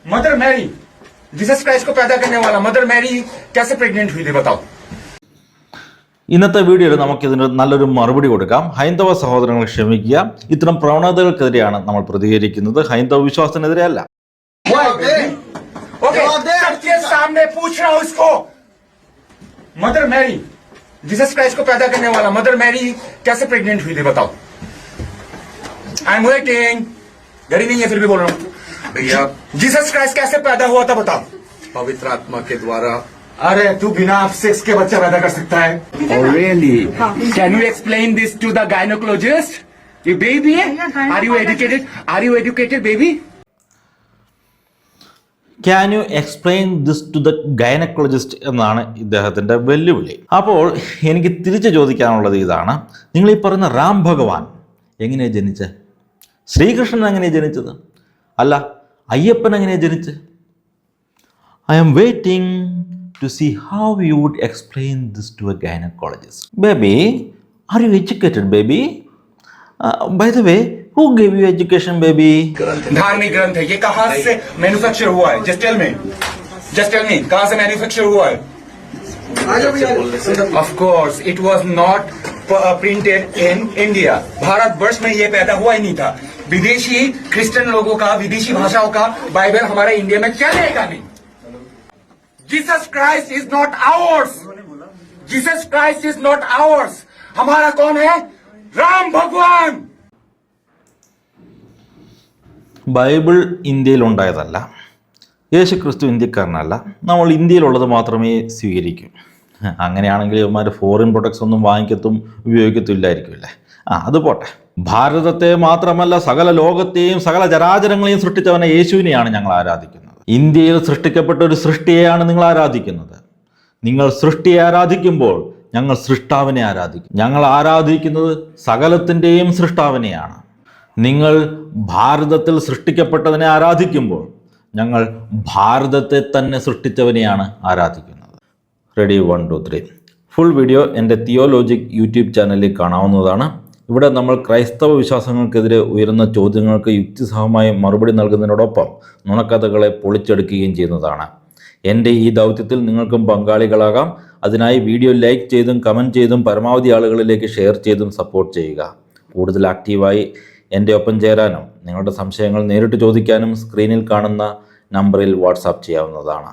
Mother Mary, Jesus Christ को पैदा करने वाला मदर मैरी कैसे प्रेग्नेंट हुई थी बताओ। ഇന്നത്തെ വീഡിയോയിൽ നമുക്കിതിന് നല്ലൊരു മറുപടി കൊടുക്കാം. ഹൈന്ദവ സഹോദരങ്ങൾ ക്ഷമിക്കുക, ഇത്തരം പ്രവണതകൾക്കെതിരെയാണ് നമ്മൾ പ്രതികരിക്കുന്നത്, ഹൈന്ദവ വിശ്വാസത്തിനെതിരെ അല്ല. सामने पूछ रहा हूं इसको, मदर मैरी, जीसस क्राइस्ट को पैदा करने वाला मदर मैरी कैसे प्रेग्नेंट हुई थी बताओ। आई एम वेटिंग, डरी नहीं है फिर भी बोल रहा हूँ भैया। जीसस क्राइस्ट कैसे पैदा हुआ था बताओ। पवित्र आत्मा के द्वारा। अरे तू बिना आप सेक्स के बच्चा पैदा कर सकता है? Oh really? Can you explain this to the gynecologist? You baby? Are you educated? Are you educated baby? Can you explain this to the gynaecologist എന്നാണ് ഇദ്ദേഹത്തിൻ്റെ വെല്ലുവിളി. അപ്പോൾ എനിക്ക് തിരിച്ചു ചോദിക്കാനുള്ളത് ഇതാണ്, നിങ്ങൾ ഈ പറയുന്ന റാം ഭഗവാൻ എങ്ങനെയാണ് ജനിച്ചത്? ശ്രീകൃഷ്ണൻ എങ്ങനെയാണ് ജനിച്ചത്? അല്ല, അയ്യപ്പൻ എങ്ങനെയാണ് ജനിച്ചത്? I am waiting to see how you would explain this to a gynecologist. Baby, are you educated, baby? By the way, who gave you education, baby? धार्मिक ग्रंथ है ये, कहाँ से मैन्युफैक्चर हुआ है? Just tell me, कहाँ से मैन्युफैक्चर हुआ है? Of course, it was not printed in India. Bharatvarsh में ये पैदा हुआ ही नहीं था. विदेशी क्रिश्चियन लोगों का, विदेशी भाषाओं का बाइबल हमारे इंडिया में चलेगा नहीं. Jesus Christ is not ours. Jesus Christ is not ours. हमारा कौन है? राम भगवान. ബൈബിൾ ഇന്ത്യയിൽ ഉണ്ടായതല്ല, യേശു ക്രിസ്തു ഇന്ത്യക്കാരനല്ല, നമ്മൾ ഇന്ത്യയിലുള്ളത് മാത്രമേ സ്വീകരിക്കൂ. അങ്ങനെയാണെങ്കിൽ ഇവന്മാർ ഫോറിൻ പ്രൊഡക്ട്സ് ഒന്നും വാങ്ങിക്കത്തും ഉപയോഗിക്കത്തില്ലായിരിക്കുമല്ലേ. അത് പോട്ടെ. ഭാരതത്തെ മാത്രമല്ല സകല ലോകത്തെയും സകല ചരാചരങ്ങളെയും സൃഷ്ടിച്ചവനെ യേശുവിനെയാണ് ഞങ്ങൾ ആരാധിക്കുന്നത്. ഇന്ത്യയിൽ സൃഷ്ടിക്കപ്പെട്ട ഒരു സൃഷ്ടിയെയാണ് നിങ്ങൾ ആരാധിക്കുന്നത്. നിങ്ങൾ സൃഷ്ടിയെ ആരാധിക്കുമ്പോൾ ഞങ്ങൾ സൃഷ്ടാവിനെ ആരാധിക്കും. ഞങ്ങൾ ആരാധിക്കുന്നത് സകലത്തിൻ്റെയും സൃഷ്ടാവിനെയാണ്. നിങ്ങൾ ഭാരതത്തിൽ സൃഷ്ടിക്കപ്പെട്ടതിനെ ആരാധിക്കുമ്പോൾ ഞങ്ങൾ ഭാരതത്തെ തന്നെ സൃഷ്ടിച്ചവനെയാണ് ആരാധിക്കുന്നത്. റെഡി 1 2 3. ഫുൾ വീഡിയോ എൻ്റെ തിയോലോജിക് യൂട്യൂബ് ചാനലിൽ കാണാവുന്നതാണ്. ഇവിടെ നമ്മൾ ക്രൈസ്തവ വിശ്വാസങ്ങൾക്കെതിരെ ഉയരുന്ന ചോദ്യങ്ങൾക്ക് യുക്തിസഹമായി മറുപടി നൽകുന്നതിനോടൊപ്പം നുണക്കഥകളെ പൊളിച്ചെടുക്കുകയും ചെയ്യുന്നതാണ്. എൻ്റെ ഈ ദൗത്യത്തിൽ നിങ്ങൾക്കും പങ്കാളികളാകാം. അതിനായി വീഡിയോ ലൈക്ക് ചെയ്തും കമൻറ്റ് ചെയ്തും പരമാവധി ആളുകളിലേക്ക് ഷെയർ ചെയ്തും സപ്പോർട്ട് ചെയ്യുക. കൂടുതൽ ആക്റ്റീവായി എൻ്റെ ഒപ്പം ചേരാനും നിങ്ങളുടെ സംശയങ്ങൾ നേരിട്ട് ചോദിക്കാനും സ്ക്രീനിൽ കാണുന്ന നമ്പറിൽ വാട്സാപ്പ് ചെയ്യാവുന്നതാണ്.